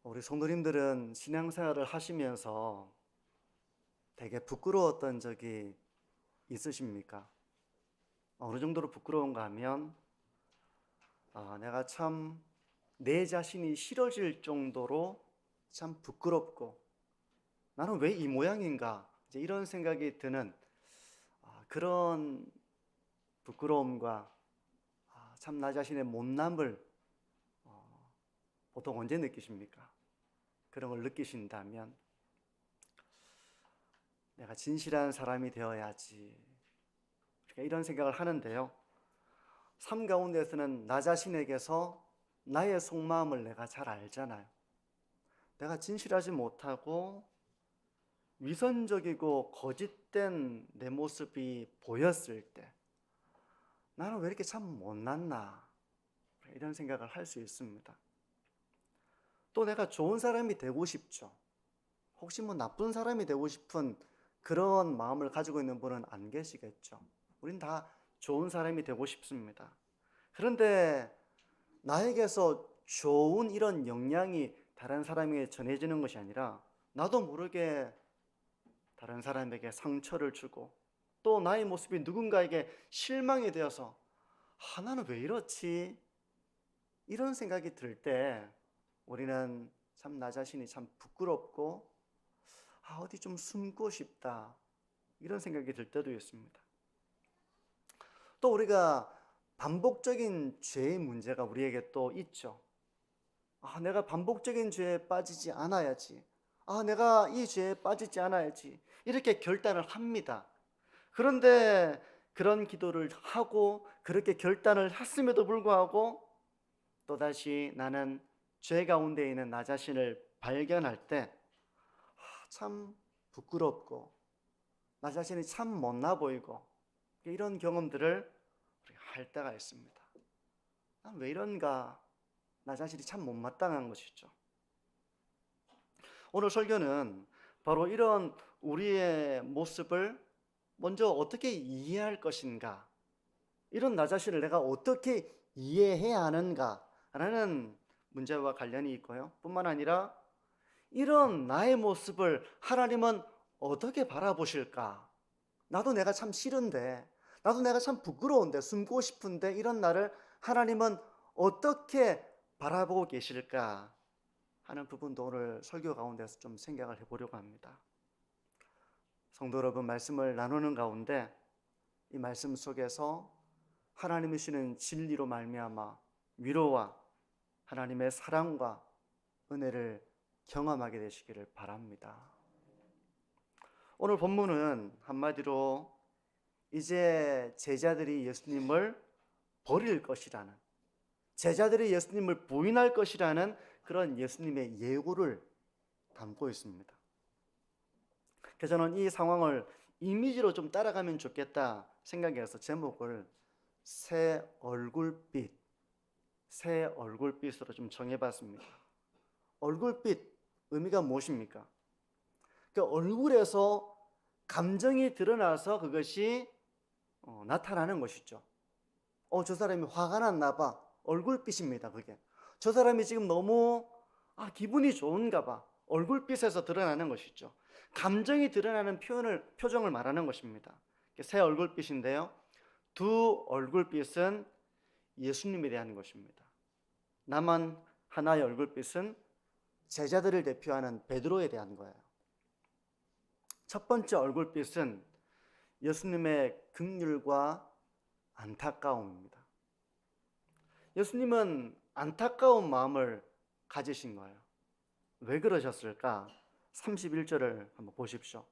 우리 성도님들은 신앙생활을 하시면서 되게 부끄러웠던 적이 있으십니까? 어느 정도로 부끄러운가 하면 내가 참 내 자신이 싫어질 정도로 참 부끄럽고 나는 왜 이 모양인가 이제 이런 생각이 드는 그런 부끄러움과 참 나 자신의 못남을 보통 언제 느끼십니까? 그런 걸 느끼신다면 내가 진실한 사람이 되어야지, 그러니까 이런 생각을 하는데요, 삶 가운데서는 나 자신에게서 나의 속마음을 내가 잘 알잖아요. 내가 진실하지 못하고 위선적이고 거짓된 내 모습이 보였을 때 나는 왜 이렇게 참 못났나, 이런 생각을 할 수 있습니다. 또 내가 좋은 사람이 되고 싶죠. 혹시 나쁜 사람이 되고 싶은 그런 마음을 가지고 있는 분은 안 계시겠죠. 우린 다 좋은 사람이 되고 싶습니다. 그런데 나에게서 좋은 이런 영향이 다른 사람에게 전해지는 것이 아니라 나도 모르게 다른 사람에게 상처를 주고 또 나의 모습이 누군가에게 실망이 되어서 나는 왜 이렇지? 이런 생각이 들 때 우리는 참 나 자신이 참 부끄럽고 어디 좀 숨고 싶다, 이런 생각이 들 때도 있습니다. 또 우리가 반복적인 죄의 문제가 우리에게 또 있죠. 내가 반복적인 죄에 빠지지 않아야지. 내가 이 죄에 빠지지 않아야지. 이렇게 결단을 합니다. 그런데 그런 기도를 하고 그렇게 결단을 했음에도 불구하고 또다시 나는 죄 가운데 있는 나 자신을 발견할 때 참 부끄럽고 나 자신이 참 못나 보이고 이런 경험들을 우리가 할 때가 있습니다. 난 왜 이런가? 나 자신이 참 못마땅한 것이죠. 오늘 설교는 바로 이런 우리의 모습을 먼저 어떻게 이해할 것인가, 이런 나 자신을 내가 어떻게 이해해야 하는가라는 문제와 관련이 있고요. 뿐만 아니라 이런 나의 모습을 하나님은 어떻게 바라보실까? 나도 내가 참 싫은데, 나도 내가 참 부끄러운데, 숨고 싶은데 이런 나를 하나님은 어떻게 바라보고 계실까 하는 부분도 오늘 설교 가운데서 좀 생각을 해보려고 합니다. 성도 여러분, 말씀을 나누는 가운데 이 말씀 속에서 하나님이 주시는 진리로 말미암아 위로와 하나님의 사랑과 은혜를 경험하게 되시기를 바랍니다. 오늘 본문은 한마디로 이제 제자들이 예수님을 버릴 것이라는, 제자들이 예수님을 부인할 것이라는 그런 예수님의 예고를 담고 있습니다. 그래서 저는 이 상황을 이미지로 좀 따라가면 좋겠다 생각해서 제목을 새 얼굴빛, 새 얼굴빛으로 좀 정해봤습니다. 얼굴빛 의미가 무엇입니까? 그 얼굴에서 감정이 드러나서 그것이 나타나는 것이죠. 저 사람이 화가 났나 봐. 얼굴빛입니다, 그게. 저 사람이 지금 너무 기분이 좋은가 봐. 얼굴빛에서 드러나는 것이죠. 감정이 드러나는 표정을 말하는 것입니다. 새 얼굴빛인데요, 두 얼굴빛은 예수님에 대한 것입니다. 남은 하나의 얼굴빛은 제자들을 대표하는 베드로에 대한 거예요. 첫 번째 얼굴빛은 예수님의 긍휼과 안타까움입니다. 예수님은 안타까운 마음을 가지신 거예요. 왜 그러셨을까? 31절을 한번 보십시오.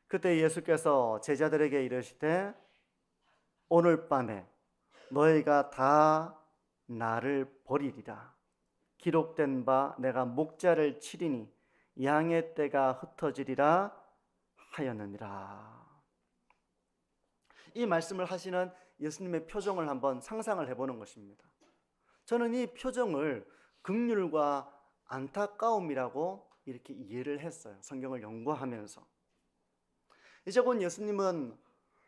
그때 예수께서 제자들에게 이르시되 오늘 밤에 너희가 다 나를 버리리라. 기록된 바 내가 목자를 치리니 양의 떼가 흩어지리라 하였느니라. 이 말씀을 하시는 예수님의 표정을 한번 상상을 해보는 것입니다. 저는 이 표정을 긍휼과 안타까움이라고 이렇게 이해를 했어요. 성경을 연구하면서. 이제 곧 예수님은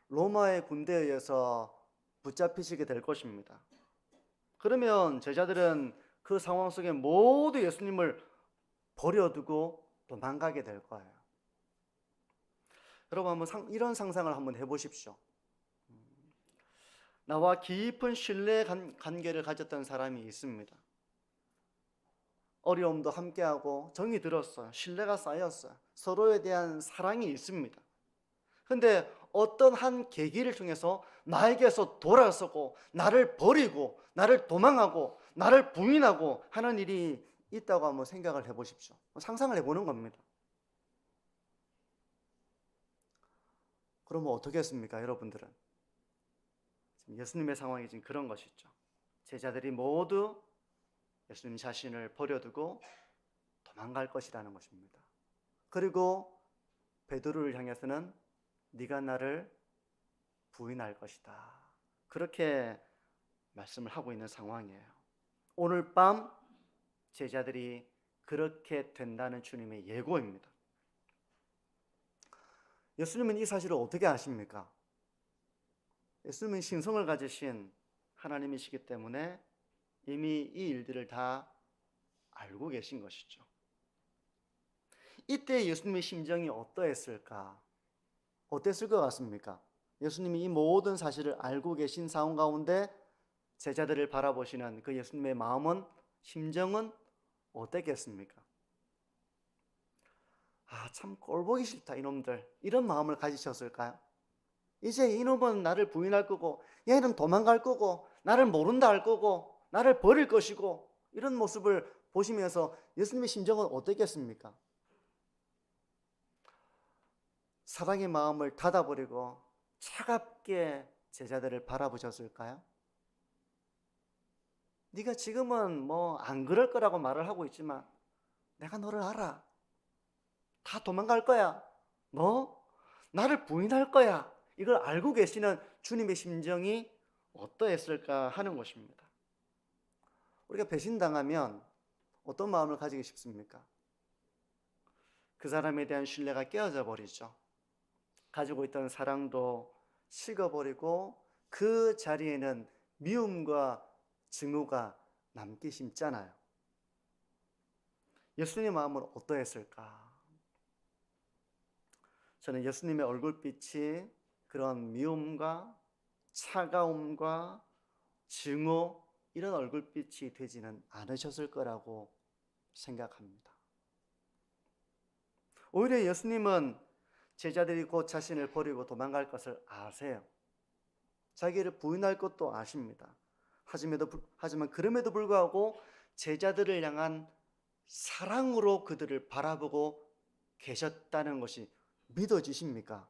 로마의 군대에 의해서 붙잡히시게 될 것입니다. 그러면 제자들은 그 상황 속에 모두 예수님을 버려두고 도망가게 될 거예요. 여러분 한번 이런 상상을 한번 해보십시오. 나와 깊은 신뢰 관계를 가졌던 사람이 있습니다. 어려움도 함께하고 정이 들었어요. 신뢰가 쌓였어요. 서로에 대한 사랑이 있습니다. 근데 어떤 한 계기를 통해서 나에게서 돌아서고 나를 버리고 나를 도망하고 나를 부인하고 하는 일이 있다고 한번 생각을 해보십시오. 상상을 해보는 겁니다. 그러면 어떻게 했습니까, 여러분들은? 지금 예수님의 상황이 지금 그런 것이죠. 제자들이 모두 예수님 자신을 버려두고 도망갈 것이라는 것입니다. 그리고 베드로를 향해서는 네가 나를 부인할 것이다, 그렇게 말씀을 하고 있는 상황이에요. 오늘 밤 제자들이 그렇게 된다는 주님의 예고입니다. 예수님은 이 사실을 어떻게 아십니까? 예수님은 신성을 가지신 하나님이시기 때문에 이미 이 일들을 다 알고 계신 것이죠. 이때 예수님의 심정이 어떠했을까? 어땠을 것 같습니까? 예수님이 이 모든 사실을 알고 계신 상황 가운데 제자들을 바라보시는 그 예수님의 마음은, 심정은 어땠겠습니까? 참 꼴보기 싫다 이놈들, 이런 마음을 가지셨을까요? 이제 이놈은 나를 부인할 거고 얘는 도망갈 거고 나를 모른다 할 거고 나를 버릴 것이고, 이런 모습을 보시면서 예수님의 심정은 어땠겠습니까? 사랑의 마음을 닫아버리고 차갑게 제자들을 바라보셨을까요? 네가 지금은 뭐 안 그럴 거라고 말을 하고 있지만 내가 너를 알아. 다 도망갈 거야. 너 나를 부인할 거야. 이걸 알고 계시는 주님의 심정이 어떠했을까 하는 것입니다. 우리가 배신당하면 어떤 마음을 가지기 쉽습니까? 그 사람에 대한 신뢰가 깨어져 버리죠. 가지고 있던 사랑도 식어버리고 그 자리에는 미움과 증오가 남기 쉽잖아요. 예수님의 마음은 어떠했을까? 저는 예수님의 얼굴빛이 그런 미움과 차가움과 증오, 이런 얼굴빛이 되지는 않으셨을 거라고 생각합니다. 오히려 예수님은 제자들이 곧 자신을 버리고 도망갈 것을 아세요. 자기를 부인할 것도 아십니다. 하지만 그럼에도 불구하고 제자들을 향한 사랑으로 그들을 바라보고 계셨다는 것이 믿어지십니까?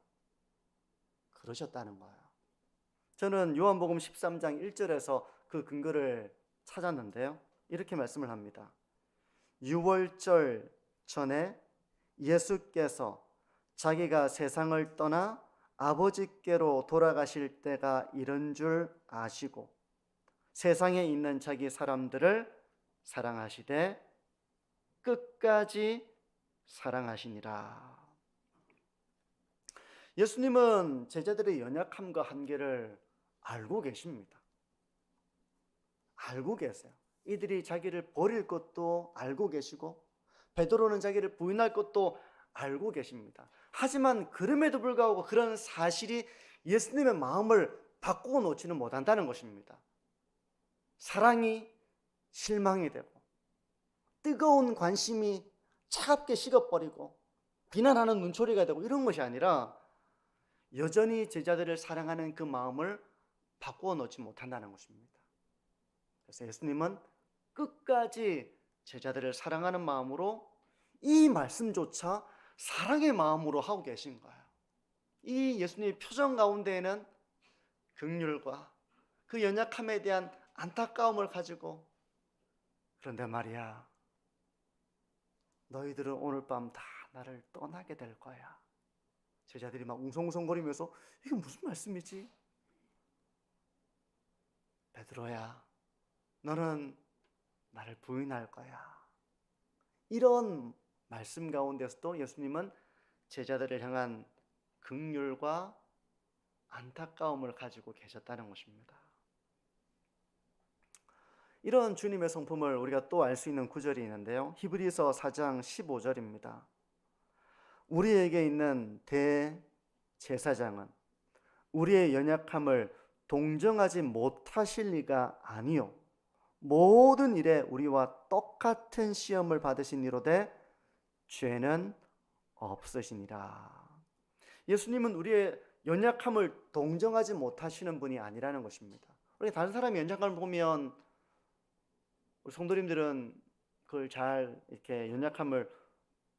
그러셨다는 거예요. 저는 요한복음 13장 1절에서 그 근거를 찾았는데요, 이렇게 말씀을 합니다. 유월절 전에 예수께서 자기가 세상을 떠나 아버지께로 돌아가실 때가 이른 줄 아시고 세상에 있는 자기 사람들을 사랑하시되 끝까지 사랑하시니라. 예수님은 제자들의 연약함과 한계를 알고 계십니다. 알고 계세요. 이들이 자기를 버릴 것도 알고 계시고 베드로는 자기를 부인할 것도 알고 계십니다. 하지만 그럼에도 불구하고 그런 사실이 예수님의 마음을 바꾸어 놓지는 못한다는 것입니다. 사랑이 실망이 되고 뜨거운 관심이 차갑게 식어버리고 비난하는 눈초리가 되고 이런 것이 아니라 여전히 제자들을 사랑하는 그 마음을 바꾸어 놓지 못한다는 것입니다. 그래서 예수님은 끝까지 제자들을 사랑하는 마음으로 이 말씀조차 사랑의 마음으로 하고 계신 거예요. 이 예수님의 표정 가운데에는 긍휼과 그 연약함에 대한 안타까움을 가지고, 그런데 말이야, 너희들은 오늘 밤 다 나를 떠나게 될 거야. 제자들이 막 웅성웅성거리면서 이게 무슨 말씀이지? 베드로야, 너는 나를 부인할 거야. 이런 말씀 가운데서도 예수님은 제자들을 향한 긍휼과 안타까움을 가지고 계셨다는 것입니다. 이런 주님의 성품을 우리가 또 알 수 있는 구절이 있는데요. 히브리서 4장 15절입니다. 우리에게 있는 대제사장은 우리의 연약함을 동정하지 못하실 리가 아니요 모든 일에 우리와 똑같은 시험을 받으신 이로되 죄는 없으시니라. 예수님은 우리의 연약함을 동정하지 못하시는 분이 아니라는 것입니다. 우리 다른 사람이 연약함을 보면 우리 성도님들은 그걸 잘 이렇게 연약함을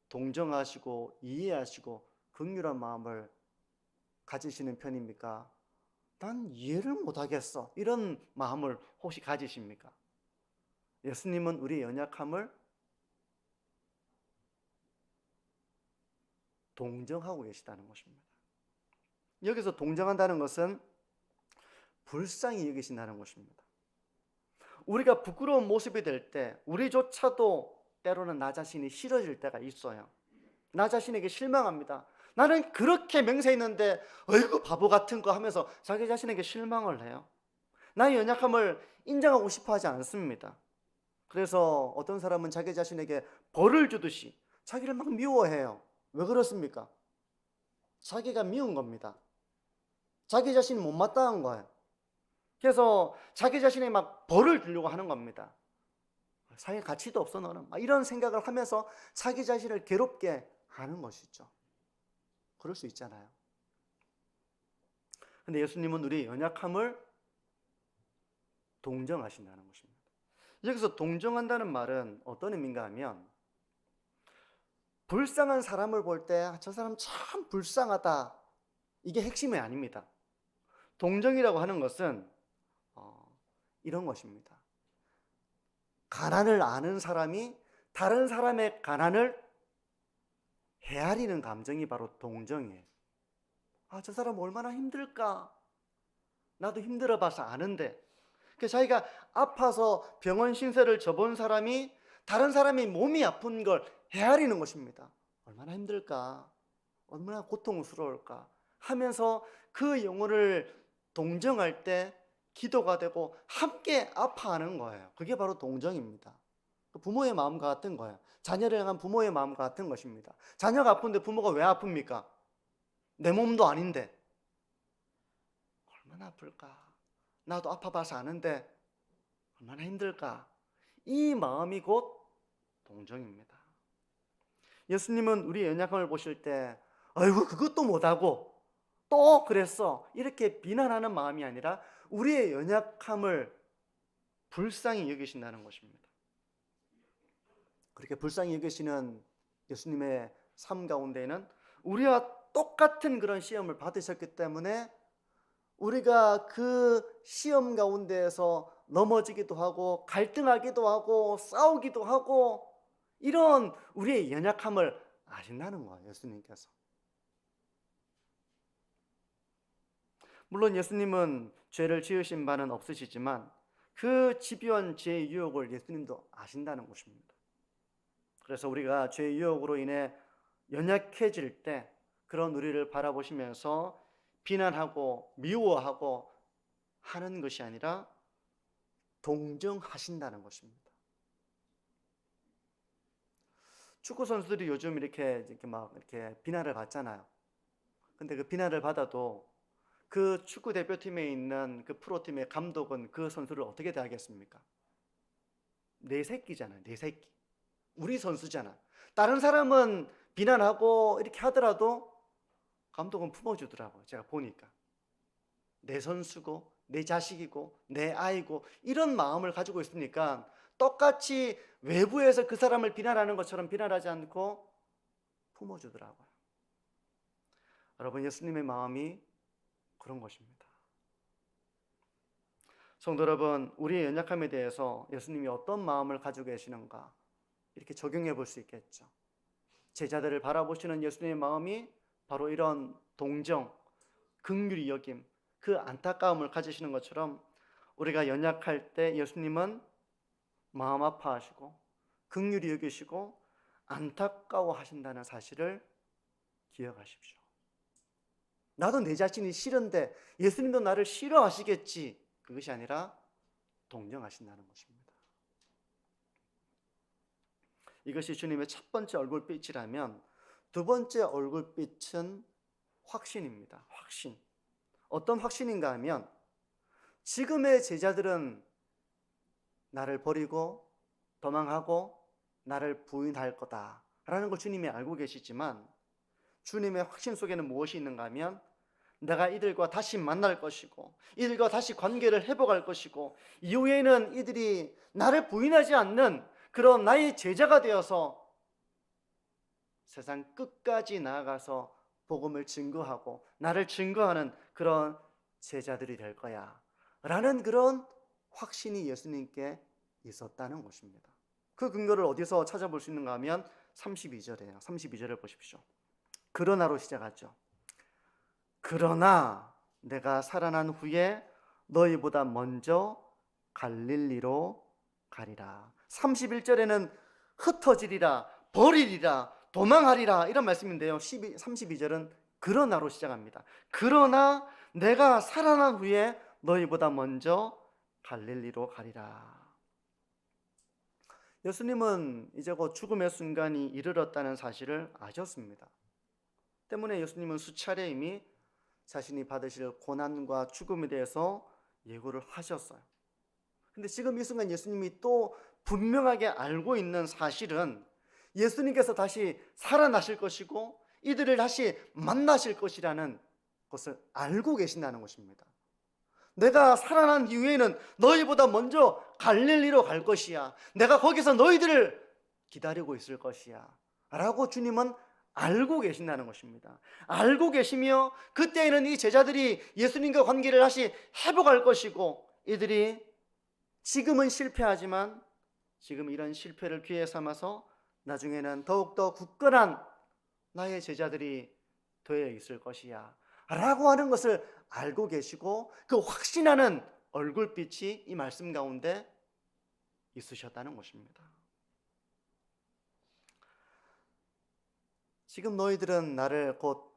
동정하시고 이해하시고 긍휼한 마음을 가지시는 편입니까? 난 이해를 못하겠어, 이런 마음을 혹시 가지십니까? 예수님은 우리의 연약함을 동정하고 계시다는 것입니다. 여기서 동정한다는 것은 불쌍히 여기신다는 것입니다. 우리가 부끄러운 모습이 될 때 우리조차도 때로는 나 자신이 싫어질 때가 있어요. 나 자신에게 실망합니다. 나는 그렇게 맹세했는데 어이구 바보 같은 거 하면서 자기 자신에게 실망을 해요. 나의 연약함을 인정하고 싶어 하지 않습니다. 그래서 어떤 사람은 자기 자신에게 벌을 주듯이 자기를 막 미워해요. 왜 그렇습니까? 자기가 미운 겁니다. 자기 자신이 못마땅한 거예요. 그래서 자기 자신에게 막 벌을 주려고 하는 겁니다. 자기 가치도 없어 너는, 막 이런 생각을 하면서 자기 자신을 괴롭게 하는 것이죠. 그럴 수 있잖아요. 근데 예수님은 우리의 연약함을 동정하신다는 것입니다. 여기서 동정한다는 말은 어떤 의미인가 하면 불쌍한 사람을 볼 때 저 사람 참 불쌍하다, 이게 핵심이 아닙니다. 동정이라고 하는 것은 이런 것입니다. 가난을 아는 사람이 다른 사람의 가난을 헤아리는 감정이 바로 동정이에요. 저 사람 얼마나 힘들까? 나도 힘들어 봐서 아는데. 자기가 아파서 병원 신세를 져본 사람이 다른 사람이 몸이 아픈 걸 헤아리는 것입니다. 얼마나 힘들까? 얼마나 고통스러울까? 하면서 그 영혼을 동정할 때 기도가 되고 함께 아파하는 거예요. 그게 바로 동정입니다. 부모의 마음과 같은 거예요. 자녀를 향한 부모의 마음과 같은 것입니다. 자녀가 아픈데 부모가 왜 아픕니까? 내 몸도 아닌데 얼마나 아플까? 나도 아파봐서 아는데 얼마나 힘들까? 이 마음이 곧 동정입니다. 예수님은 우리의 연약함을 보실 때 아이고 그것도 못하고 또 그랬어, 이렇게 비난하는 마음이 아니라 우리의 연약함을 불쌍히 여기신다는 것입니다. 그렇게 불쌍히 여기시는 예수님의 삶 가운데에는 우리와 똑같은 그런 시험을 받으셨기 때문에 우리가 그 시험 가운데에서 넘어지기도 하고 갈등하기도 하고 싸우기도 하고 이런 우리의 연약함을 아신다는 거예요, 예수님께서. 물론 예수님은 죄를 지으신 바는 없으시지만 그 집요한 죄의 유혹을 예수님도 아신다는 것입니다. 그래서 우리가 죄의 유혹으로 인해 연약해질 때 그런 우리를 바라보시면서 비난하고 미워하고 하는 것이 아니라 동정하신다는 것입니다. 축구 선수들이 요즘 이렇게 비난을 받잖아요. 근데 그 비난을 받아도 그 축구 대표팀에 있는 그 프로팀의 감독은 그 선수를 어떻게 대하겠습니까? 내 새끼잖아요, 내 새끼. 우리 선수잖아. 다른 사람은 비난하고 이렇게 하더라도 감독은 품어주더라고요. 제가 보니까 내 선수고 내 자식이고 내 아이고 이런 마음을 가지고 있으니까 똑같이 외부에서 그 사람을 비난하는 것처럼 비난하지 않고 품어주더라고요. 여러분, 예수님의 마음이 그런 것입니다. 성도 여러분, 우리의 연약함에 대해서 예수님이 어떤 마음을 가지고 계시는가 이렇게 적용해 볼 수 있겠죠. 제자들을 바라보시는 예수님의 마음이 바로 이런 동정, 긍휼히 여김, 그 안타까움을 가지시는 것처럼 우리가 연약할 때 예수님은 마음 아파하시고 긍휼히 여기시고 안타까워하신다는 사실을 기억하십시오. 나도 내 자신이 싫은데 예수님도 나를 싫어하시겠지, 그것이 아니라 동정하신다는 것입니다. 이것이 주님의 첫 번째 얼굴빛이라면 두 번째 얼굴빛은 확신입니다. 확신. 어떤 확신인가 하면 지금의 제자들은 나를 버리고 도망하고 나를 부인할 거다라는 걸 주님이 알고 계시지만 주님의 확신 속에는 무엇이 있는가 하면 내가 이들과 다시 만날 것이고 이들과 다시 관계를 회복할 것이고 이후에는 이들이 나를 부인하지 않는 그런 나의 제자가 되어서 세상 끝까지 나아가서 복음을 증거하고 나를 증거하는 그런 제자들이 될 거야 라는 그런 확신이 예수님께 있었다는 것입니다. 그 근거를 어디서 찾아볼 수 있는가 하면 32절이에요. 32절을 보십시오. 그러나로 시작하죠. 그러나 내가 살아난 후에 너희보다 먼저 갈릴리로 가리라. 31절에는 흩어지리라, 버리리라, 도망하리라 이런 말씀인데요. 32절은 그러나로 시작합니다. 그러나 내가 살아난 후에 너희보다 먼저 갈릴리로 가리라. 예수님은 이제 곧 죽음의 순간이 이르렀다는 사실을 아셨습니다. 때문에 예수님은 수차례 이미 자신이 받으실 고난과 죽음에 대해서 예고를 하셨어요. 근데 지금 이 순간 예수님이 또 분명하게 알고 있는 사실은 예수님께서 다시 살아나실 것이고 이들을 다시 만나실 것이라는 것을 알고 계신다는 것입니다. 내가 살아난 이후에는 너희보다 먼저 갈릴리로 갈 것이야. 내가 거기서 너희들을 기다리고 있을 것이야 라고 주님은 알고 계신다는 것입니다. 알고 계시며 그때에는 이 제자들이 예수님과 관계를 다시 회복할 것이고 이들이 지금은 실패하지만 지금 이런 실패를 기회 삼아서 나중에는 더욱더 굳건한 나의 제자들이 되어 있을 것이야 라고 하는 것을 알고 계시고 그 확신하는 얼굴빛이 이 말씀 가운데 있으셨다는 것입니다. 지금 너희들은 나를 곧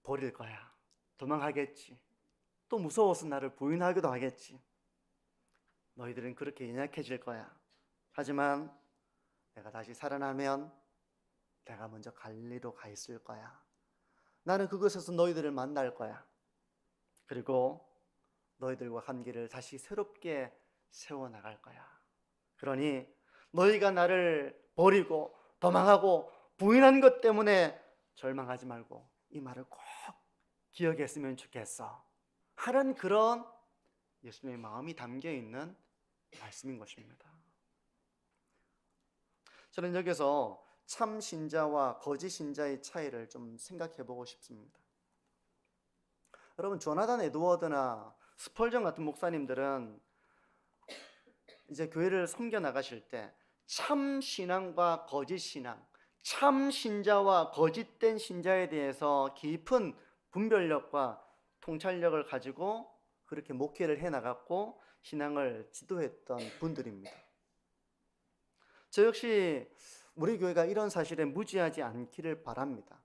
버릴 거야. 도망하겠지. 또 무서워서 나를 부인하기도 하겠지. 너희들은 그렇게 연약해질 거야. 하지만 내가 다시 살아나면 내가 먼저 갈릴리로 가 있을 거야. 나는 그곳에서 너희들을 만날 거야. 그리고 너희들과 관계를 다시 새롭게 세워나갈 거야. 그러니 너희가 나를 버리고 도망하고 부인한 것 때문에 절망하지 말고 이 말을 꼭 기억했으면 좋겠어 하는 그런 예수님의 마음이 담겨있는 말씀인 것입니다. 저는 여기서 참 신자와 거짓 신자의 차이를 좀 생각해 보고 싶습니다. 여러분, 조나단 에드워드나 스펄전 같은 목사님들은 이제 교회를 섬겨 나가실 때 참 신앙과 거짓 신앙, 참 신자와 거짓된 신자에 대해서 깊은 분별력과 통찰력을 가지고 그렇게 목회를 해나갔고 신앙을 지도했던 분들입니다. 저 역시 우리 교회가 이런 사실에 무지하지 않기를 바랍니다.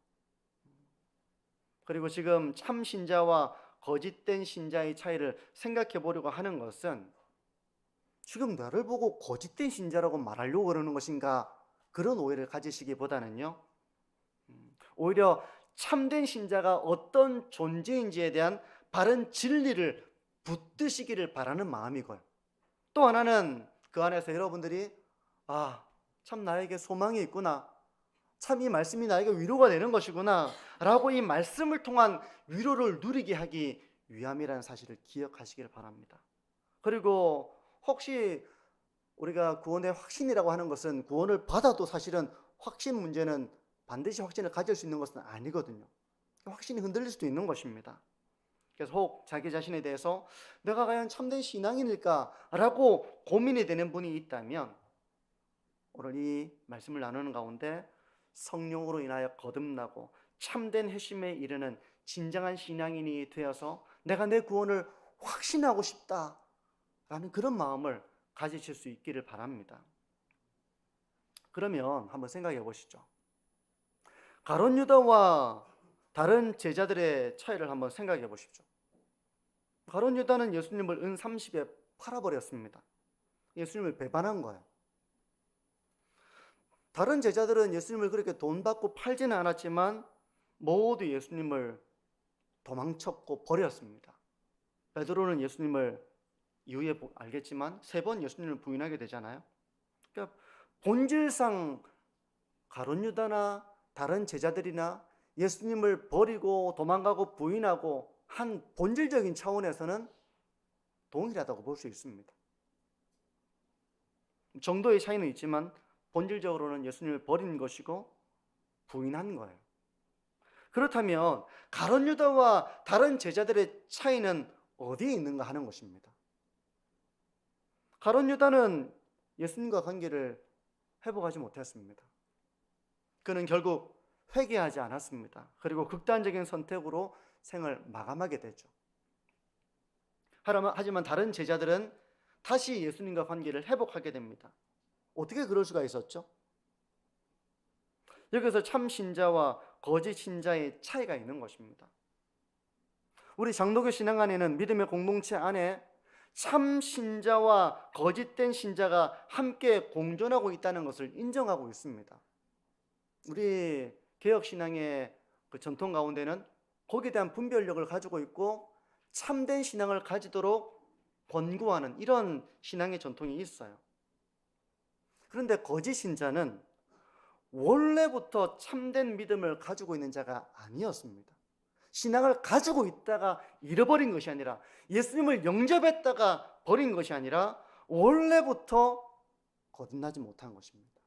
그리고 지금 참 신자와 거짓된 신자의 차이를 생각해 보려고 하는 것은 지금 나를 보고 거짓된 신자라고 말하려고 그러는 것인가 그런 오해를 가지시기보다는요, 오히려 참된 신자가 어떤 존재인지에 대한 바른 진리를 붙드시기를 바라는 마음이고요. 또 하나는 그 안에서 여러분들이 참 나에게 소망이 있구나, 참 이 말씀이 나에게 위로가 되는 것이구나 라고 이 말씀을 통한 위로를 누리게 하기 위함이라는 사실을 기억하시길 바랍니다. 그리고 혹시 우리가 구원의 확신이라고 하는 것은 구원을 받아도 사실은 확신 문제는 반드시 확신을 가질 수 있는 것은 아니거든요. 확신이 흔들릴 수도 있는 것입니다. 그래서 혹 자기 자신에 대해서 내가 과연 참된 신앙인일까 라고 고민이 되는 분이 있다면 오늘 이 말씀을 나누는 가운데 성령으로 인하여 거듭나고 참된 회심에 이르는 진정한 신앙인이 되어서 내가 내 구원을 확신하고 싶다라는 그런 마음을 가지실 수 있기를 바랍니다. 그러면 한번 생각해 보시죠. 가룟 유다와 다른 제자들의 차이를 한번 생각해 보십시오. 가룟 유다는 예수님을 은 30에 팔아버렸습니다. 예수님을 배반한 거예요. 다른 제자들은 예수님을 그렇게 돈 받고 팔지는 않았지만 모두 예수님을 도망쳤고 버렸습니다. 베드로는 예수님을 이후에 알겠지만 3번 예수님을 부인하게 되잖아요. 그러니까 본질상 가룟 유다나 다른 제자들이나 예수님을 버리고 도망가고 부인하고 한 본질적인 차원에서는 동일하다고 볼 수 있습니다. 정도의 차이는 있지만 본질적으로는 예수님을 버린 것이고 부인한 거예요. 그렇다면 가룟 유다와 다른 제자들의 차이는 어디에 있는가 하는 것입니다. 가룟 유다는 예수님과 관계를 회복하지 못했습니다. 그는 결국 회개하지 않았습니다. 그리고 극단적인 선택으로 생을 마감하게 되죠. 하지만 다른 제자들은 다시 예수님과 관계를 회복하게 됩니다. 어떻게 그럴 수가 있었죠? 여기서 참 신자와 거짓 신자의 차이가 있는 것입니다. 우리 장로교 신앙 안에는 믿음의 공동체 안에 참 신자와 거짓된 신자가 함께 공존하고 있다는 것을 인정하고 있습니다. 우리 개혁신앙의 그 전통 가운데는 거기에 대한 분별력을 가지고 있고 참된 신앙을 가지도록 권고하는 이런 신앙의 전통이 있어요. 그런데 거짓 신자는 원래부터 참된 믿음을 가지고 있는 자가 아니었습니다. 신앙을 가지고 있다가 잃어버린 것이 아니라 예수님을 영접했다가 버린 것이 아니라 원래부터 거듭나지 못한 것입니다.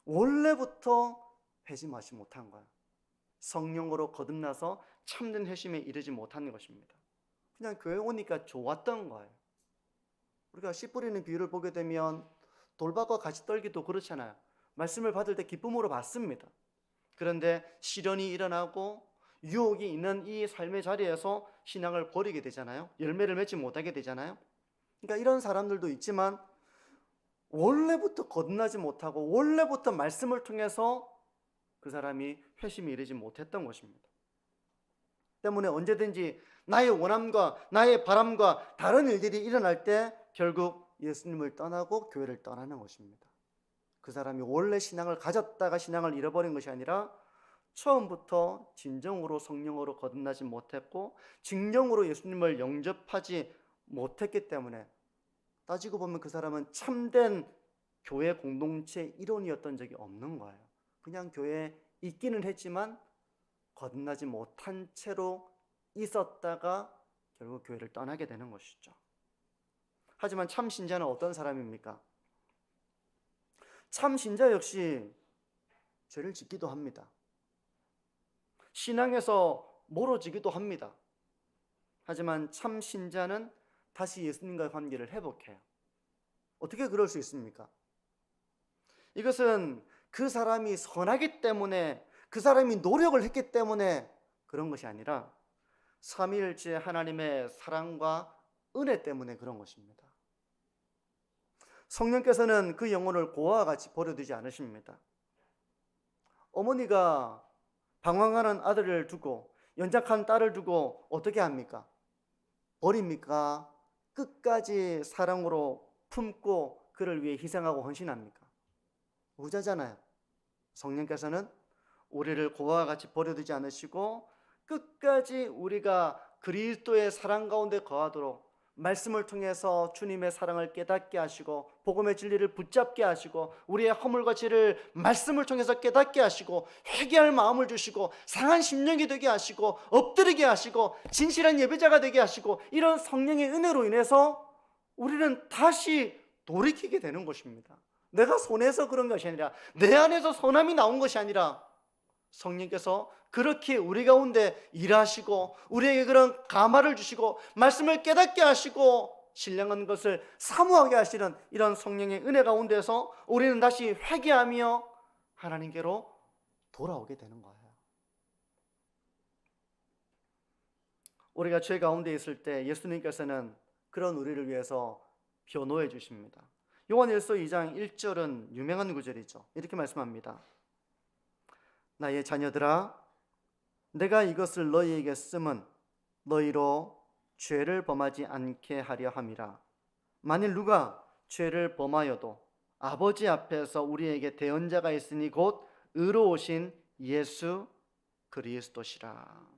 원래부터 회심하지 못한 거예요. 성령으로 거듭나서 참된 회심에 이르지 못한 것입니다. 그냥 교회 오니까 좋았던 거예요. 우리가 씨 뿌리는 비유를 보게 되면 돌밭과 같이 떨기도 그렇잖아요. 말씀을 받을 때 기쁨으로 받습니다. 그런데 시련이 일어나고 유혹이 있는 이 삶의 자리에서 신앙을 버리게 되잖아요. 열매를 맺지 못하게 되잖아요. 그러니까 이런 사람들도 있지만 원래부터 거듭나지 못하고 원래부터 말씀을 통해서 그 사람이 회심에 이르지 못했던 것입니다. 때문에 언제든지 나의 원함과 나의 바람과 다른 일들이 일어날 때 결국 예수님을 떠나고 교회를 떠나는 것입니다. 그 사람이 원래 신앙을 가졌다가 신앙을 잃어버린 것이 아니라 처음부터 진정으로 성령으로 거듭나지 못했고 진정으로 예수님을 영접하지 못했기 때문에 따지고 보면 그 사람은 참된 교회 공동체 일원이었던 적이 없는 거예요. 그냥 교회에 있기는 했지만 거듭나지 못한 채로 있었다가 결국 교회를 떠나게 되는 것이죠. 하지만 참 신자는 어떤 사람입니까? 참 신자 역시 죄를 짓기도 합니다. 신앙에서 멀어지기도 합니다. 하지만 참 신자는 다시 예수님과의 관계를 회복해요. 어떻게 그럴 수 있습니까? 이것은 그 사람이 선하기 때문에, 그 사람이 노력을 했기 때문에 그런 것이 아니라 삼위일체 하나님의 사랑과 은혜 때문에 그런 것입니다. 성령께서는 그 영혼을 고아와 같이 버려두지 않으십니다. 어머니가 방황하는 아들을 두고 연약한 딸을 두고 어떻게 합니까? 버립니까? 끝까지 사랑으로 품고 그를 위해 희생하고 헌신합니까? 우자잖아요. 성령께서는 우리를 고아와 같이 버려두지 않으시고 끝까지 우리가 그리스도의 사랑 가운데 거하도록 말씀을 통해서 주님의 사랑을 깨닫게 하시고 복음의 진리를 붙잡게 하시고 우리의 허물과 죄를 말씀을 통해서 깨닫게 하시고 회개할 마음을 주시고 상한 심령이 되게 하시고 엎드리게 하시고 진실한 예배자가 되게 하시고 이런 성령의 은혜로 인해서 우리는 다시 돌이키게 되는 것입니다. 내가 손해서 그런 것이 아니라 내 안에서 선함이 나온 것이 아니라 성령께서 그렇게 우리 가운데 일하시고 우리에게 그런 감화를 주시고 말씀을 깨닫게 하시고 신령한 것을 사모하게 하시는 이런 성령의 은혜 가운데서 우리는 다시 회개하며 하나님께로 돌아오게 되는 거예요. 우리가 죄 가운데 있을 때 예수님께서는 그런 우리를 위해서 변호해 주십니다. 요한일서 2장 1절은 유명한 구절이죠. 이렇게 말씀합니다. 나의 자녀들아, 내가 이것을 너희에게 쓰면 너희로 죄를 범하지 않게 하려 함이라. 만일 누가 죄를 범하여도 아버지 앞에서 우리에게 대언자가 있으니 곧 의로우신 예수 그리스도시라.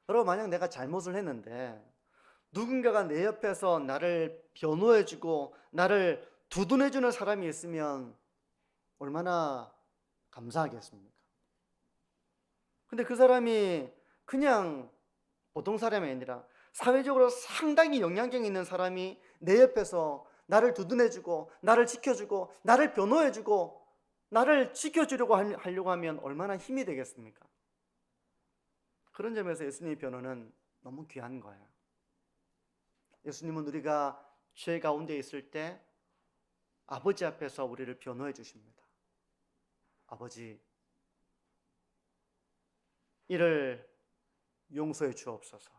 여러분, 만약 내가 잘못을 했는데 누군가가 내 옆에서 나를 변호해주고 나를 두둔해주는 사람이 있으면 얼마나 감사하겠습니까? 근데 그 사람이 그냥 보통 사람이 아니라 사회적으로 상당히 영향력 있는 사람이 내 옆에서 나를 두둔해주고 나를 지켜주고 나를 변호해주고 나를 지켜주려고 하려고 하면 얼마나 힘이 되겠습니까? 그런 점에서 예수님의 변호는 너무 귀한 거예요. 예수님은 우리가 죄 가운데 있을 때 아버지 앞에서 우리를 변호해 주십니다. 아버지, 이를 용서해 주옵소서.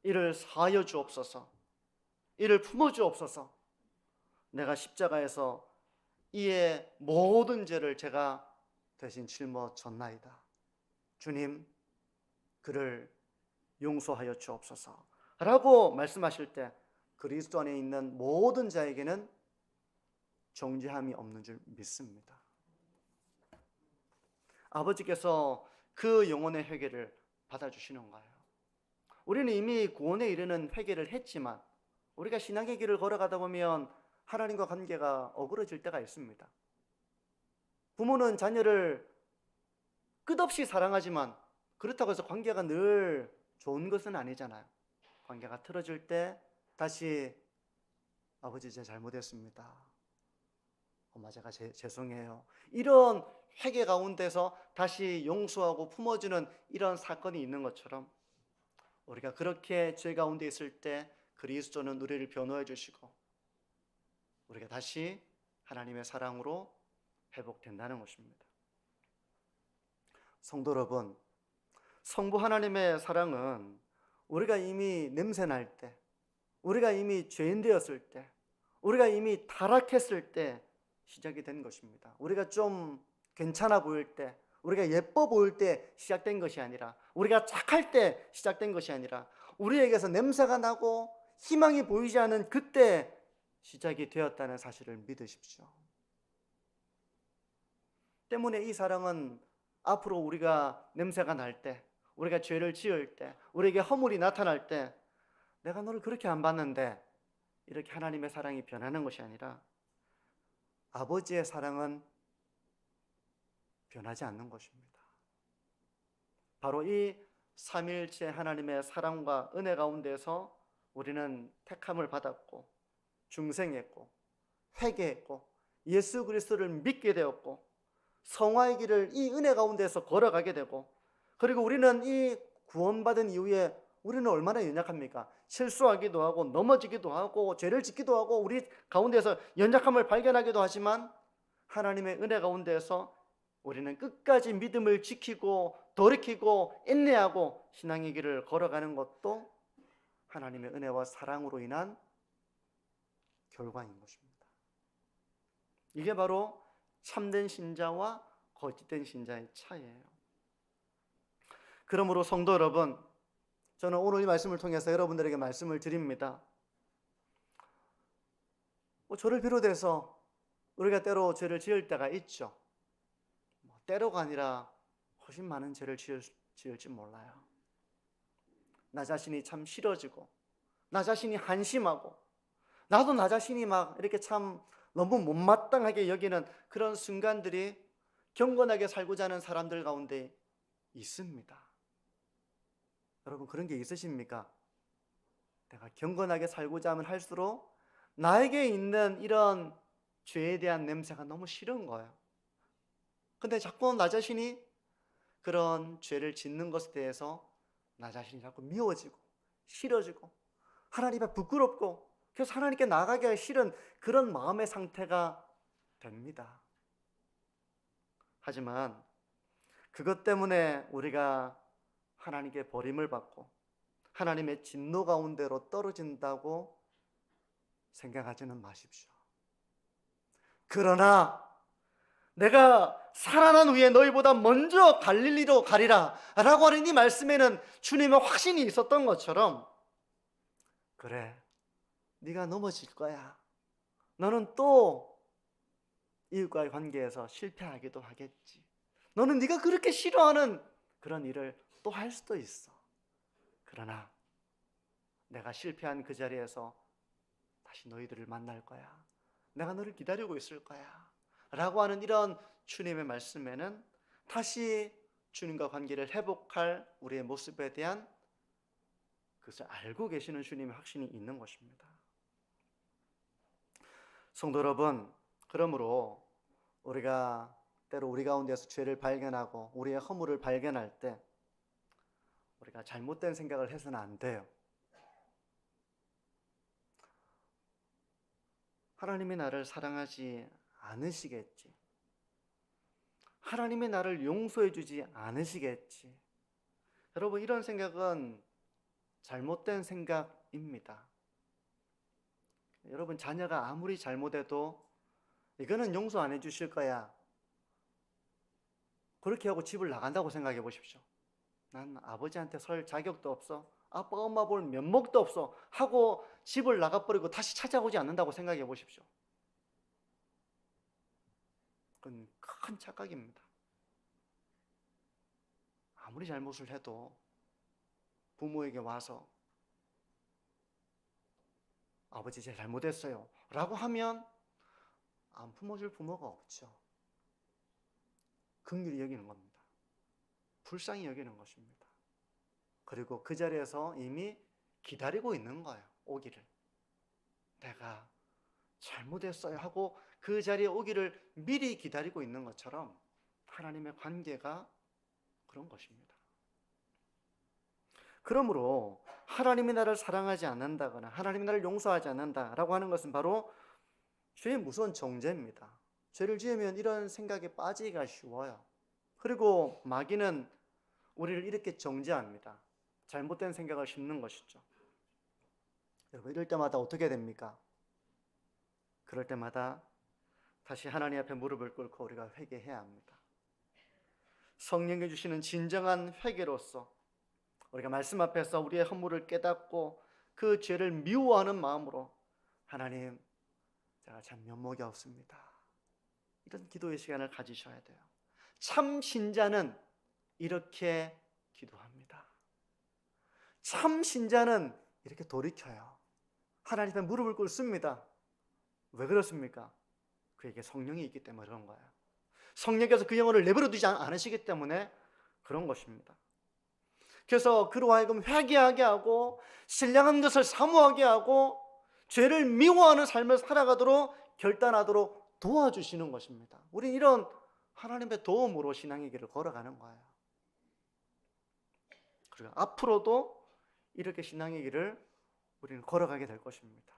이를 사하여 주옵소서. 이를 품어 주옵소서. 내가 십자가에서 이의 모든 죄를 제가 대신 짊어 졌나이다. 주님, 그를 용서하여 주옵소서 라고 말씀하실 때 그리스도 안에 있는 모든 자에게는 정죄함이 없는 줄 믿습니다. 아버지께서 그 영혼의 회개를 받아주시는 거예요. 우리는 이미 구원에 이르는 회개를 했지만 우리가 신앙의 길을 걸어가다 보면 하나님과 관계가 어그러질 때가 있습니다. 부모는 자녀를 끝없이 사랑하지만 그렇다고 해서 관계가 늘 좋은 것은 아니잖아요. 관계가 틀어질 때 다시 아버지, 제가 잘못했습니다. 엄마, 제가 죄송해요. 이런 회개 가운데서 다시 용서하고 품어주는 이런 사건이 있는 것처럼 우리가 그렇게 죄 가운데 있을 때 그리스도는 우리를 변호해 주시고 우리가 다시 하나님의 사랑으로 회복된다는 것입니다. 성도 여러분, 성부 하나님의 사랑은 우리가 이미 냄새 날 때, 우리가 이미 죄인 되었을 때, 우리가 이미 타락했을 때 시작이 된 것입니다. 우리가 좀 괜찮아 보일 때, 우리가 예뻐 보일 때 시작된 것이 아니라, 우리가 착할 때 시작된 것이 아니라 우리에게서 냄새가 나고 희망이 보이지 않은 그때 시작이 되었다는 사실을 믿으십시오. 때문에 이 사랑은 앞으로 우리가 냄새가 날 때, 우리가 죄를 지을 때, 우리에게 허물이 나타날 때 내가 너를 그렇게 안 봤는데 이렇게 하나님의 사랑이 변하는 것이 아니라 아버지의 사랑은 변하지 않는 것입니다. 바로 이 삼위일체 하나님의 사랑과 은혜 가운데서 우리는 택함을 받았고 중생했고 회개했고 예수 그리스도를 믿게 되었고 성화의 길을 이 은혜 가운데서 걸어가게 되고, 그리고 우리는 이 구원받은 이후에 우리는 얼마나 연약합니까? 실수하기도 하고 넘어지기도 하고 죄를 짓기도 하고 우리 가운데서 연약함을 발견하기도 하지만 하나님의 은혜 가운데서 우리는 끝까지 믿음을 지키고 돌이키고 인내하고 신앙의 길을 걸어가는 것도 하나님의 은혜와 사랑으로 인한 결과인 것입니다. 이게 바로 참된 신자와 거짓된 신자의 차이예요. 그러므로 성도 여러분, 저는 오늘 이 말씀을 통해서 여러분들에게 말씀을 드립니다. 저를 비롯해서 우리가 때로 죄를 지을 때가 있죠. 때로가 아니라 훨씬 많은 죄를 지을지 몰라요. 나 자신이 참 싫어지고 나 자신이 한심하고 나도 나 자신이 막 이렇게 참 너무 못마땅하게 여기는 그런 순간들이 경건하게 살고자 하는 사람들 가운데 있습니다. 여러분, 그런 게 있으십니까? 내가 경건하게 살고자 하면 할수록 나에게 있는 이런 죄에 대한 냄새가 너무 싫은 거예요. 근데 자꾸 나 자신이 그런 죄를 짓는 것에 대해서 나 자신이 자꾸 미워지고 싫어지고 하나님 앞에 부끄럽고 그래서 하나님께 나가기가 싫은 그런 마음의 상태가 됩니다. 하지만 그것 때문에 우리가 하나님께 버림을 받고 하나님의 진노 가운데로 떨어진다고 생각하지는 마십시오. 그러나 내가 살아난 후에 너희보다 먼저 갈릴리로 가리라 라고 하는 이 말씀에는 주님의 확신이 있었던 것처럼, 그래, 네가 넘어질 거야. 너는 또 이웃과의 관계에서 실패하기도 하겠지. 너는 네가 그렇게 싫어하는 그런 일을 또 할 수도 있어. 그러나 내가 실패한 그 자리에서 다시 너희들을 만날 거야. 내가 너를 기다리고 있을 거야. 라고 하는 이런 주님의 말씀에는 다시 주님과 관계를 회복할 우리의 모습에 대한 그것을 알고 계시는 주님의 확신이 있는 것입니다. 성도 여러분, 그러므로 우리가 때로 우리 가운데서 죄를 발견하고 우리의 허물을 발견할 때 우리가 잘못된 생각을 해서는 안 돼요. 하나님이 나를 사랑하지 않으시겠지. 하나님이 나를 용서해 주지 않으시겠지. 여러분, 이런 생각은 잘못된 생각입니다. 여러분, 자녀가 아무리 잘못해도 이거는 용서 안 해주실 거야, 그렇게 하고 집을 나간다고 생각해 보십시오. 난 아버지한테 설 자격도 없어, 아빠 엄마 볼 면목도 없어 하고 집을 나가버리고 다시 찾아오지 않는다고 생각해 보십시오. 그건 큰 착각입니다. 아무리 잘못을 해도 부모에게 와서 아버지 제가 잘못했어요 라고 하면 안 품어줄 부모가 없죠. 긍휼히 여기는 겁니다. 불쌍히 여기는 것입니다. 그리고 그 자리에서 이미 기다리고 있는 거예요. 오기를. 내가 잘못했어요 하고 그 자리에 오기를 미리 기다리고 있는 것처럼 하나님의 관계가 그런 것입니다. 그러므로 하나님이 나를 사랑하지 않는다거나 하나님이 나를 용서하지 않는다라고 하는 것은 바로 죄의 무서운 정죄입니다. 죄를 지으면 이런 생각에 빠지기가 쉬워요. 그리고 마귀는 우리를 이렇게 정죄합니다. 잘못된 생각을 심는 것이죠. 여러분, 이럴 때마다 어떻게 됩니까? 그럴 때마다 다시 하나님 앞에 무릎을 꿇고 우리가 회개해야 합니다. 성령이 주시는 진정한 회개로서 우리가 말씀 앞에서 우리의 허물을 깨닫고 그 죄를 미워하는 마음으로 하나님, 제가 참 면목이 없습니다, 이런 기도의 시간을 가지셔야 돼요. 참 신자는 이렇게 기도합니다. 참 신자는 이렇게 돌이켜요. 하나님 앞에 무릎을 꿇습니다. 왜 그렇습니까? 그에게 성령이 있기 때문에 그런 거예요. 성령께서 그 영혼을 내버려 두지 않으시기 때문에 그런 것입니다. 그래서 그로 하여금 회개하게 하고 신령한 것을 사모하게 하고 죄를 미워하는 삶을 살아가도록 결단하도록 도와주시는 것입니다. 우리는 이런 하나님의 도움으로 신앙의 길을 걸어가는 거예요. 그리고 앞으로도 이렇게 신앙의 길을 우리는 걸어가게 될 것입니다.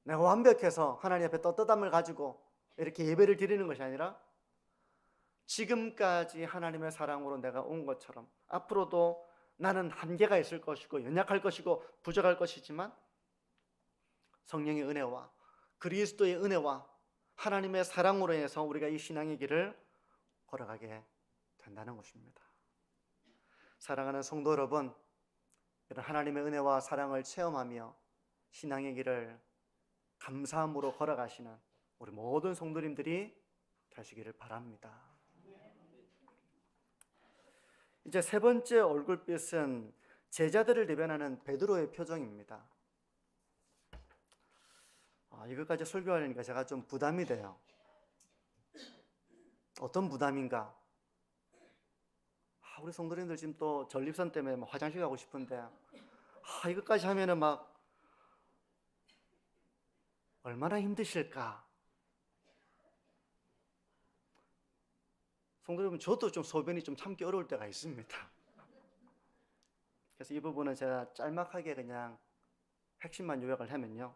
내가 완벽해서 하나님 앞에 떳떳함을 가지고 이렇게 예배를 드리는 것이 아니라 지금까지 하나님의 사랑으로 내가 온 것처럼 앞으로도 나는 한계가 있을 것이고 연약할 것이고 부족할 것이지만 성령의 은혜와 그리스도의 은혜와 하나님의 사랑으로 인해서 우리가 이 신앙의 길을 걸어가게 된다는 것입니다. 사랑하는 성도 여러분, 이런 하나님의 은혜와 사랑을 체험하며 신앙의 길을 감사함으로 걸어가시는 우리 모든 성도님들이 되시기를 바랍니다. 이제 세 번째 얼굴빛은 제자들을 대변하는 베드로의 표정입니다. 이것까지 설교하려니까 제가 좀 부담이 돼요. 어떤 부담인가? 우리 성도님들 지금 또 전립선 때문에 막 화장실 가고 싶은데 이것까지 하면은 막 얼마나 힘드실까? 성도 여러분, 저도 좀 소변이 좀 참기 어려울 때가 있습니다. 그래서 이 부분은 제가 짤막하게 그냥 핵심만 요약을 하면요,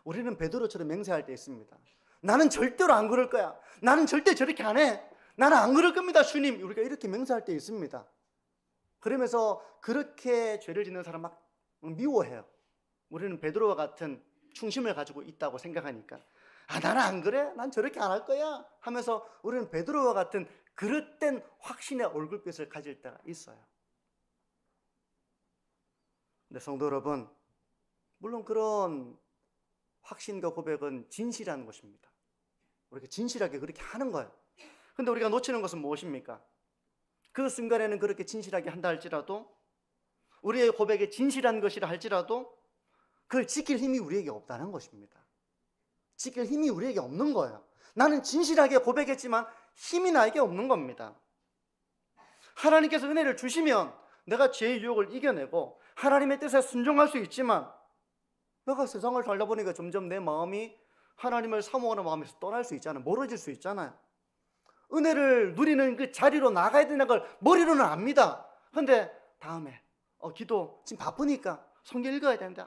우리는 베드로처럼 맹세할 때 있습니다. 나는 절대로 안 그럴 거야. 나는 절대 저렇게 안 해. 나는 안 그럴 겁니다, 주님. 우리가 이렇게 맹세할 때 있습니다. 그러면서 그렇게 죄를 짓는 사람 막 미워해요. 우리는 베드로와 같은 충심을 가지고 있다고 생각하니까 나는 안 그래? 난 저렇게 안 할 거야 하면서 우리는 베드로와 같은 그릇된 확신의 얼굴빛을 가질 때가 있어요. 근데 성도 여러분, 물론 그런 확신과 고백은 진실한 것입니다. 우리가 진실하게 그렇게 하는 거예요. 근데 우리가 놓치는 것은 무엇입니까? 그 순간에는 그렇게 진실하게 한다 할지라도, 우리의 고백이 진실한 것이라 할지라도 그걸 지킬 힘이 우리에게 없다는 것입니다. 지킬 힘이 우리에게 없는 거예요. 나는 진실하게 고백했지만 힘이 나에게 없는 겁니다. 하나님께서 은혜를 주시면 내가 죄의 유혹을 이겨내고 하나님의 뜻에 순종할 수 있지만, 내가 세상을 살다 보니까 점점 내 마음이 하나님을 사모하는 마음에서 떠날 수 있잖아요. 멀어질 수 있잖아요. 은혜를 누리는 그 자리로 나가야 되는 걸 머리로는 압니다. 근데 다음에 기도 지금 바쁘니까 성경 읽어야 되는데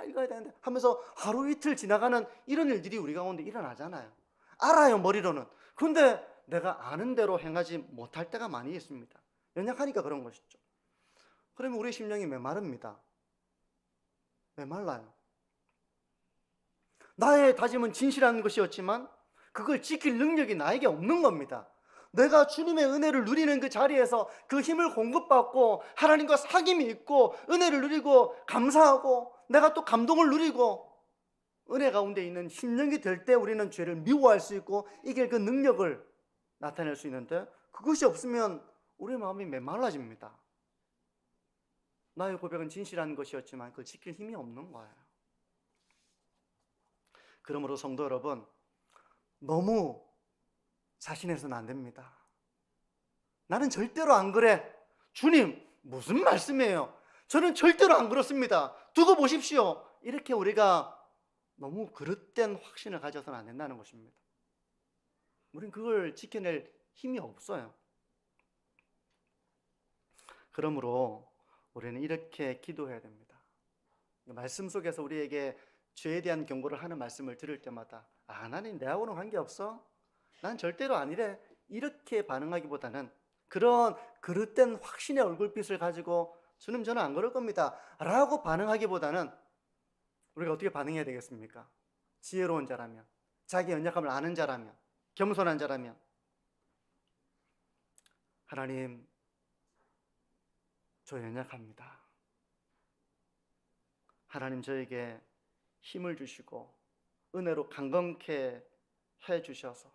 읽어야 되는데 하면서 하루 이틀 지나가는 이런 일들이 우리 가운데 일어나잖아요. 알아요, 머리로는. 근데 내가 아는 대로 행하지 못할 때가 많이 있습니다. 연약하니까 그런 것이죠. 그러면 우리 심령이 메마릅니다. 메말라요. 나의 다짐은 진실한 것이었지만 그걸 지킬 능력이 나에게 없는 겁니다. 내가 주님의 은혜를 누리는 그 자리에서 그 힘을 공급받고 하나님과 사귐이 있고 은혜를 누리고 감사하고 내가 또 감동을 누리고 은혜 가운데 있는 심령이 될 때 우리는 죄를 미워할 수 있고 이길 그 능력을 나타낼 수 있는데, 그것이 없으면 우리 마음이 메말라집니다. 나의 고백은 진실한 것이었지만 그걸 지킬 힘이 없는 거예요. 그러므로 성도 여러분, 너무 자신해서는 안 됩니다. 나는 절대로 안 그래. 주님, 무슨 말씀이에요? 저는 절대로 안 그렇습니다. 두고 보십시오. 이렇게 우리가 너무 그릇된 확신을 가져서는 안 된다는 것입니다. 우린 그걸 지켜낼 힘이 없어요. 그러므로 우리는 이렇게 기도해야 됩니다. 말씀 속에서 우리에게 죄에 대한 경고를 하는 말씀을 들을 때마다 하나님 내하고는 관계없어? 난 절대로 아니래. 이렇게 반응하기보다는 그런 그릇된 확신의 얼굴빛을 가지고 주님 저는 안 그럴 겁니다 라고 반응하기보다는 우리가 어떻게 반응해야 되겠습니까? 지혜로운 자라면, 자기 연약함을 아는 자라면, 겸손한 자라면, 하나님 저 연약합니다. 하나님 저에게 힘을 주시고 은혜로 강건케 해주셔서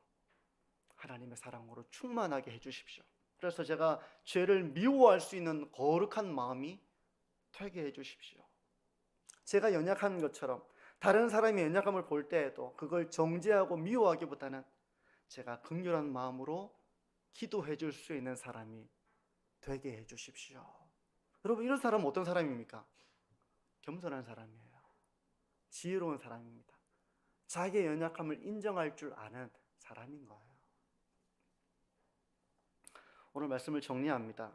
하나님의 사랑으로 충만하게 해주십시오. 그래서 제가 죄를 미워할 수 있는 거룩한 마음이 되게 해주십시오. 제가 연약한 것처럼 다른 사람이 연약함을 볼 때에도 그걸 정죄하고 미워하기보다는 제가 긍휼한 마음으로 기도해 줄 수 있는 사람이 되게 해주십시오. 여러분, 이런 사람은 어떤 사람입니까? 겸손한 사람이에요. 지혜로운 사람입니다. 자기의 연약함을 인정할 줄 아는 사람인 거예요. 오늘 말씀을 정리합니다.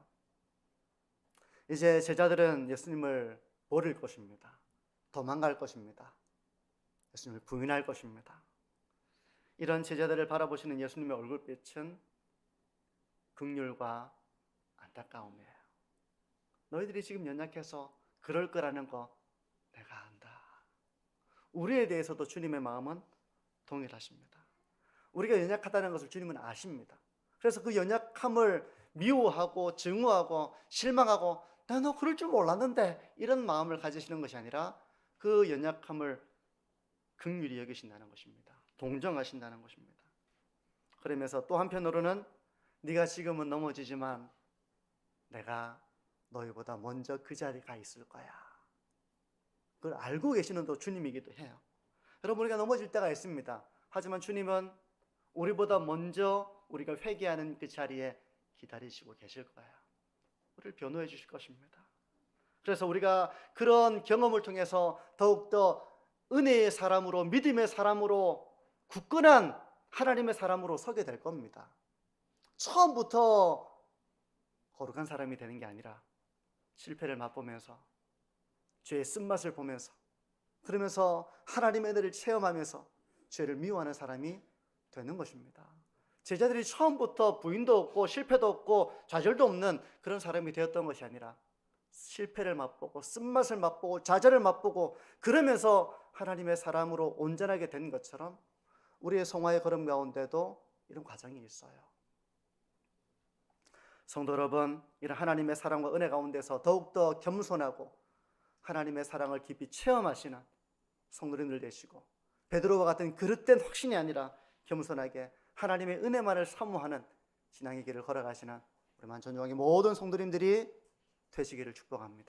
이제 제자들은 예수님을 버릴 것입니다. 도망갈 것입니다. 예수님을 부인할 것입니다. 이런 제자들을 바라보시는 예수님의 얼굴빛은 긍휼과 안타까움이에요. 너희들이 지금 연약해서 그럴 거라는 거 내가 안다. 우리에 대해서도 주님의 마음은 동일하십니다. 우리가 연약하다는 것을 주님은 아십니다. 그래서 그 연약함을 미워하고 증오하고 실망하고 너 그럴 줄 몰랐는데 이런 마음을 가지시는 것이 아니라 그 연약함을 긍휼히 여기신다는 것입니다. 동정하신다는 것입니다. 그러면서 또 한편으로는 네가 지금은 넘어지지만 내가 너희보다 먼저 그 자리에 가 있을 거야. 그걸 알고 계시는 또 주님이기도 해요. 여러분, 우리가 넘어질 때가 있습니다. 하지만 주님은 우리보다 먼저 우리가 회개하는 그 자리에 기다리시고 계실 거예요. 우리를 변호해 주실 것입니다. 그래서 우리가 그런 경험을 통해서 더욱더 은혜의 사람으로, 믿음의 사람으로, 굳건한 하나님의 사람으로 서게 될 겁니다. 처음부터 거룩한 사람이 되는 게 아니라 실패를 맛보면서 죄의 쓴맛을 보면서 그러면서 하나님의 은혜를 체험하면서 죄를 미워하는 사람이 되는 것입니다. 제자들이 처음부터 부인도 없고 실패도 없고 좌절도 없는 그런 사람이 되었던 것이 아니라 실패를 맛보고 쓴맛을 맛보고 좌절을 맛보고 그러면서 하나님의 사람으로 온전하게 된 것처럼 우리의 성화의 걸음 가운데도 이런 과정이 있어요. 성도 여러분, 이런 하나님의 사랑과 은혜 가운데서 더욱더 겸손하고 하나님의 사랑을 깊이 체험하시는 성도님들 되시고 베드로와 같은 그릇된 확신이 아니라 겸손하게 하나님의 은혜만을 사모하는 신앙의 길을 걸어가시는 우리 만천중앙의 모든 성도님들이 되시기를 축복합니다.